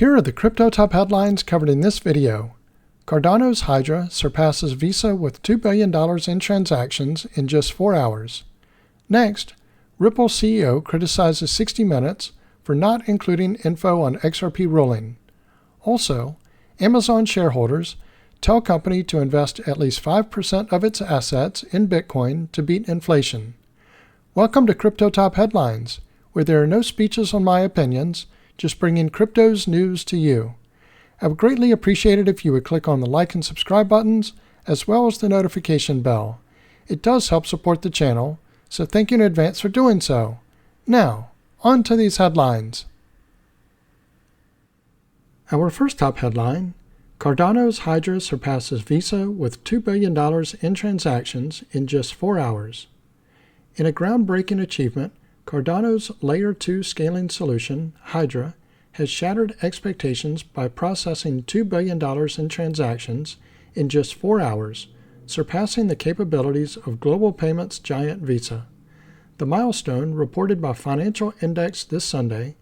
Here are the crypto top headlines covered in this video. Cardano's Hydra surpasses Visa with $2 billion in transactions in just 4 hours. Next, Ripple CEO criticizes 60 Minutes for not including info on XRP ruling. Also, Amazon shareholders tell company to invest at least 5% of its assets in Bitcoin to beat inflation. Welcome to Crypto Top Headlines, where there are no speeches on my opinions, just bringing crypto's news to you. I would greatly appreciate it if you would click on the like and subscribe buttons, as well as the notification bell. It does help support the channel, so thank you in advance for doing so. Now, on to these headlines. Our first top headline: Cardano's Hydra surpasses Visa with $2 billion in transactions in just 4 hours. In a groundbreaking achievement, Cardano's Layer 2 scaling solution, Hydra, has shattered expectations by processing $2 billion in transactions in just 4 hours, surpassing the capabilities of global payments giant Visa. The milestone, reported by Financial Index this Sunday,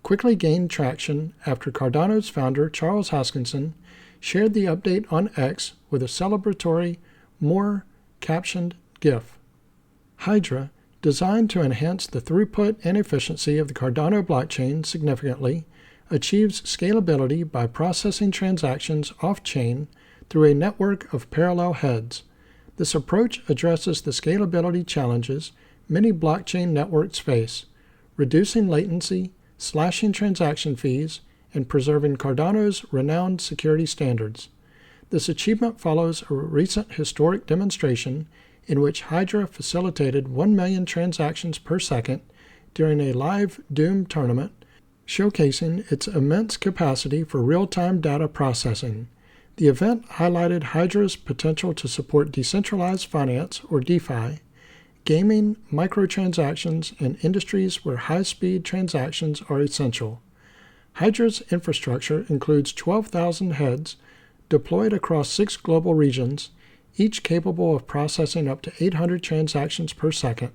quickly gained traction after Cardano's founder Charles Hoskinson shared the update on X with a celebratory, more captioned GIF. Hydra, designed to enhance the throughput and efficiency of the Cardano blockchain significantly, achieves scalability by processing transactions off-chain through a network of parallel heads. This approach addresses the scalability challenges many blockchain networks face, reducing latency, slashing transaction fees, and preserving Cardano's renowned security standards. This achievement follows a recent historic demonstration in which Hydra facilitated 1 million transactions per second during a live Doom tournament, showcasing its immense capacity for real-time data processing. The event highlighted Hydra's potential to support decentralized finance, or DeFi, gaming, microtransactions, and industries where high-speed transactions are essential. Hydra's infrastructure includes 12,000 heads deployed across 6 global regions, each capable of processing up to 800 transactions per second.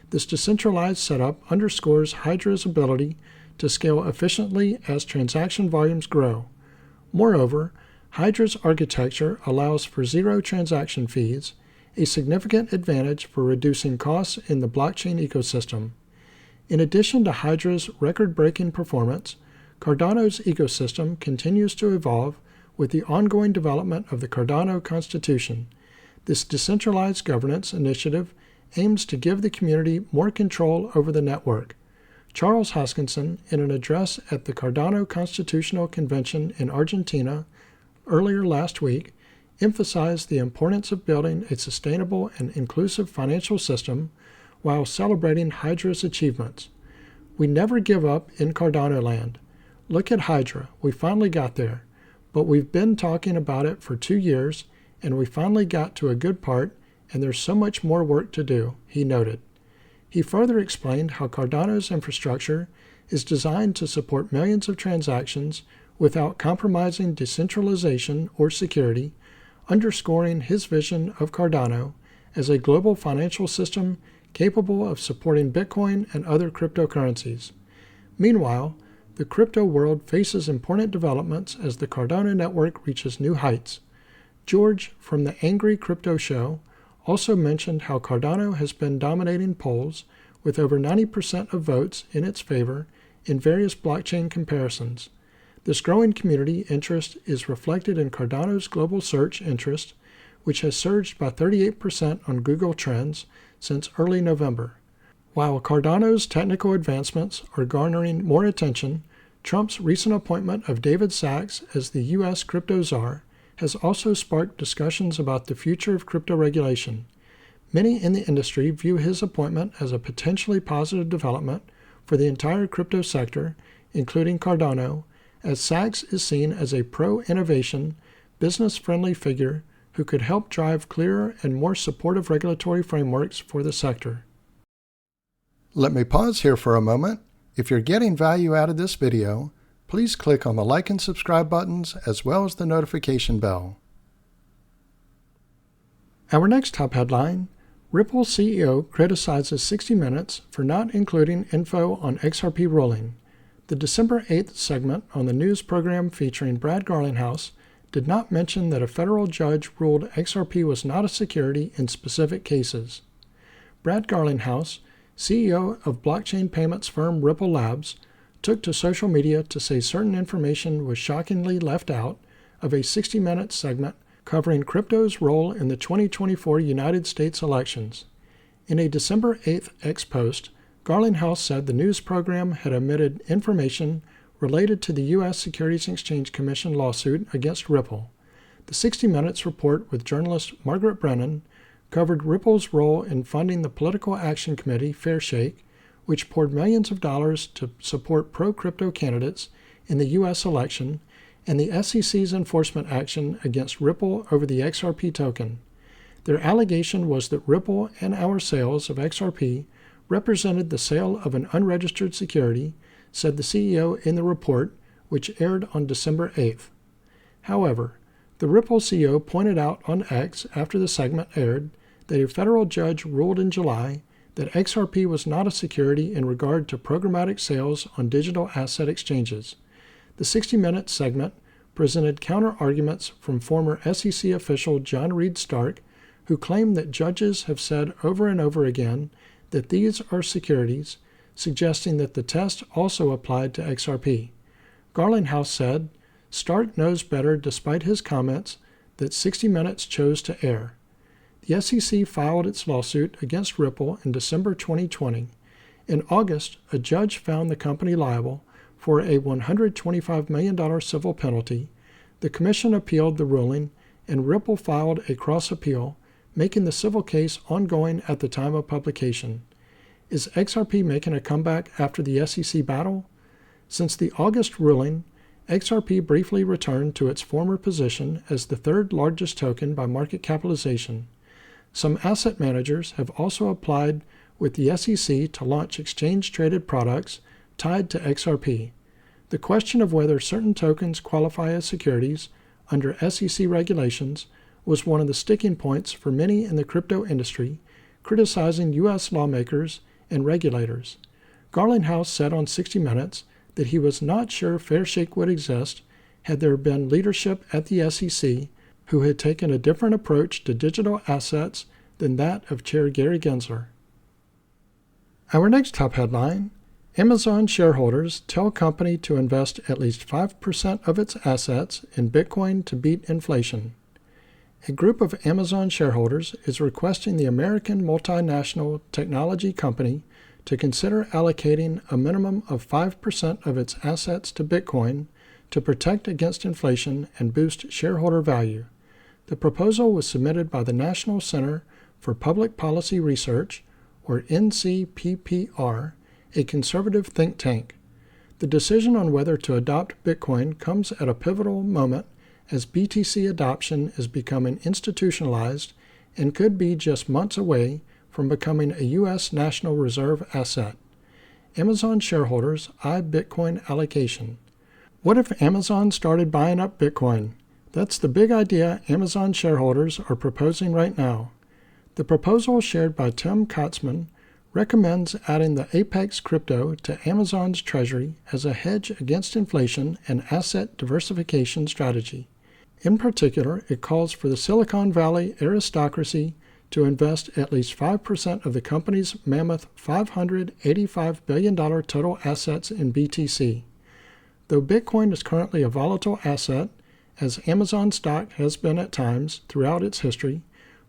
This decentralized setup underscores Hydra's ability to scale efficiently as transaction volumes grow. Moreover, Hydra's architecture allows for zero transaction fees, a significant advantage for reducing costs in the blockchain ecosystem. In addition to Hydra's record-breaking performance, Cardano's ecosystem continues to evolve with the ongoing development of the Cardano Constitution. This decentralized governance initiative aims to give the community more control over the network. Charles Hoskinson, in an address at the Cardano Constitutional Convention in Argentina earlier last week, emphasized the importance of building a sustainable and inclusive financial system while celebrating Hydra's achievements. "We never give up in Cardano land. Look at Hydra, we finally got there. But we've been talking about it for 2 years, and we finally got to a good part, and there's so much more work to do," he noted. He further explained how Cardano's infrastructure is designed to support millions of transactions without compromising decentralization or security, underscoring his vision of Cardano as a global financial system capable of supporting Bitcoin and other cryptocurrencies. Meanwhile, the crypto world faces important developments as the Cardano network reaches new heights. George from the Angry Crypto Show also mentioned how Cardano has been dominating polls with over 90% of votes in its favor in various blockchain comparisons. This growing community interest is reflected in Cardano's global search interest, which has surged by 38% on Google Trends since early November. While Cardano's technical advancements are garnering more attention, Trump's recent appointment of David Sachs as the U.S. crypto czar has also sparked discussions about the future of crypto regulation. Many in the industry view his appointment as a potentially positive development for the entire crypto sector, including Cardano, as Sachs is seen as a pro-innovation, business-friendly figure who could help drive clearer and more supportive regulatory frameworks for the sector. Let me pause here for a moment. If you're getting value out of this video, please click on the like and subscribe buttons as well as the notification bell. Our next top headline: Ripple CEO criticizes 60 Minutes for not including info on XRP ruling. The December 8th segment on the news program featuring Brad Garlinghouse did not mention that a federal judge ruled XRP was not a security in specific cases. Brad Garlinghouse, CEO of blockchain payments firm Ripple Labs, took to social media to say certain information was shockingly left out of a 60-minute segment covering crypto's role in the 2024 United States elections. In a December 8th X post, Garlinghouse said the news program had omitted information related to the U.S. Securities and Exchange Commission lawsuit against Ripple. The 60 Minutes report with journalist Margaret Brennan covered Ripple's role in funding the political action committee Fair Shake, which poured millions of dollars to support pro-crypto candidates in the U.S. election, and the SEC's enforcement action against Ripple over the XRP token. Their allegation was that Ripple and our sales of XRP represented the sale of an unregistered security, said the CEO in the report, which aired on December 8th. However, the Ripple CEO pointed out on X after the segment aired that a federal judge ruled in July that XRP was not a security in regard to programmatic sales on digital asset exchanges. The 60 Minutes segment presented counter-arguments from former SEC official John Reed Stark, who claimed that judges have said over and over again that these are securities, suggesting that the test also applied to XRP. Garlinghouse said, Stark knows better despite his comments that 60 Minutes chose to air. The SEC filed its lawsuit against Ripple in December 2020. In August, a judge found the company liable for a $125 million civil penalty. The commission appealed the ruling, and Ripple filed a cross-appeal, making the civil case ongoing at the time of publication. Is XRP making a comeback after the SEC battle? Since the August ruling, XRP briefly returned to its former position as the third largest token by market capitalization. Some asset managers have also applied with the SEC to launch exchange-traded products tied to XRP. The question of whether certain tokens qualify as securities under SEC regulations was one of the sticking points for many in the crypto industry, criticizing U.S. lawmakers and regulators. Garlinghouse said on 60 Minutes that he was not sure Fair Shake would exist had there been leadership at the SEC who had taken a different approach to digital assets than that of Chair Gary Gensler. Our next top headline: Amazon shareholders tell company to invest at least 5% of its assets in Bitcoin to beat inflation. A group of Amazon shareholders is requesting the American multinational technology company to consider allocating a minimum of 5% of its assets to Bitcoin to protect against inflation and boost shareholder value. The proposal was submitted by the National Center for Public Policy Research, or NCPPR, a conservative think tank. The decision on whether to adopt Bitcoin comes at a pivotal moment as BTC adoption is becoming institutionalized and could be just months away from becoming a U.S. National Reserve asset. Amazon shareholders eye Bitcoin allocation. What if Amazon started buying up Bitcoin? That's the big idea Amazon shareholders are proposing right now. The proposal shared by Tim Katzman recommends adding the Apex crypto to Amazon's treasury as a hedge against inflation and asset diversification strategy. In particular, it calls for the Silicon Valley aristocracy to invest at least 5% of the company's mammoth $585 billion total assets in BTC. Though Bitcoin is currently a volatile asset, as Amazon stock has been at times throughout its history,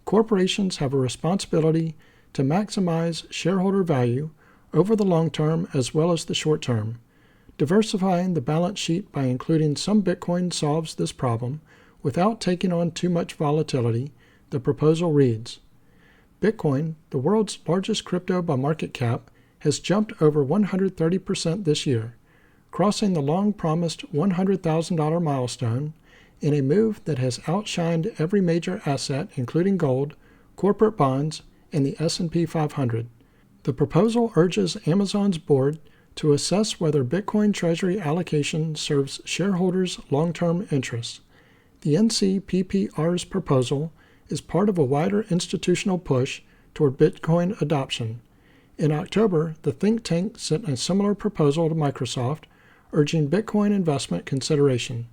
corporations have a responsibility to maximize shareholder value over the long term as well as the short term. Diversifying the balance sheet by including some Bitcoin solves this problem without taking on too much volatility, the proposal reads. Bitcoin, the world's largest crypto by market cap, has jumped over 130% this year, crossing the long-promised $100,000 milestone in a move that has outshined every major asset including gold, corporate bonds, and the S&P 500. The proposal urges Amazon's board to assess whether Bitcoin treasury allocation serves shareholders' long-term interests. The NCPPR's proposal is part of a wider institutional push toward Bitcoin adoption. In October, the think tank sent a similar proposal to Microsoft, urging Bitcoin investment consideration.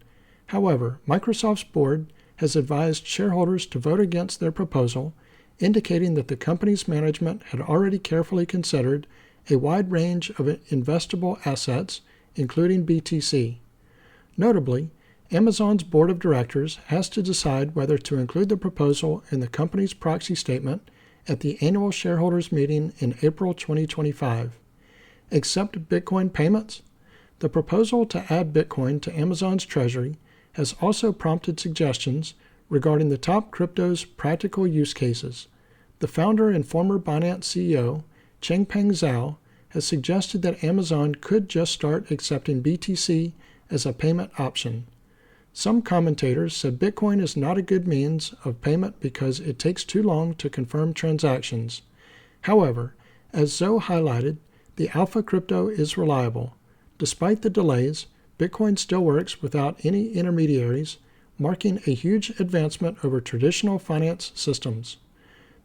However, Microsoft's board has advised shareholders to vote against their proposal, indicating that the company's management had already carefully considered a wide range of investable assets, including BTC. Notably, Amazon's board of directors has to decide whether to include the proposal in the company's proxy statement at the annual shareholders meeting in April 2025. Accept Bitcoin payments? The proposal to add Bitcoin to Amazon's treasury has also prompted suggestions regarding the top crypto's practical use cases. The founder and former Binance CEO, Changpeng Zhao, has suggested that Amazon could just start accepting BTC as a payment option. Some commentators said Bitcoin is not a good means of payment because it takes too long to confirm transactions. However, as Zhou highlighted, the alpha crypto is reliable. Despite the delays, Bitcoin still works without any intermediaries, marking a huge advancement over traditional finance systems.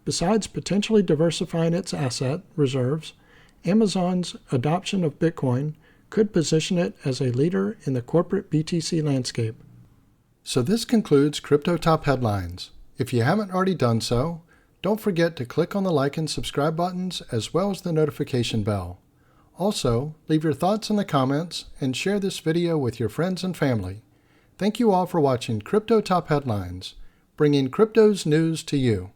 Besides potentially diversifying its asset reserves, Amazon's adoption of Bitcoin could position it as a leader in the corporate BTC landscape. So this concludes Crypto Top Headlines. If you haven't already done so, don't forget to click on the like and subscribe buttons as well as the notification bell. Also, leave your thoughts in the comments and share this video with your friends and family. Thank you all for watching Crypto Top Headlines, bringing crypto's news to you.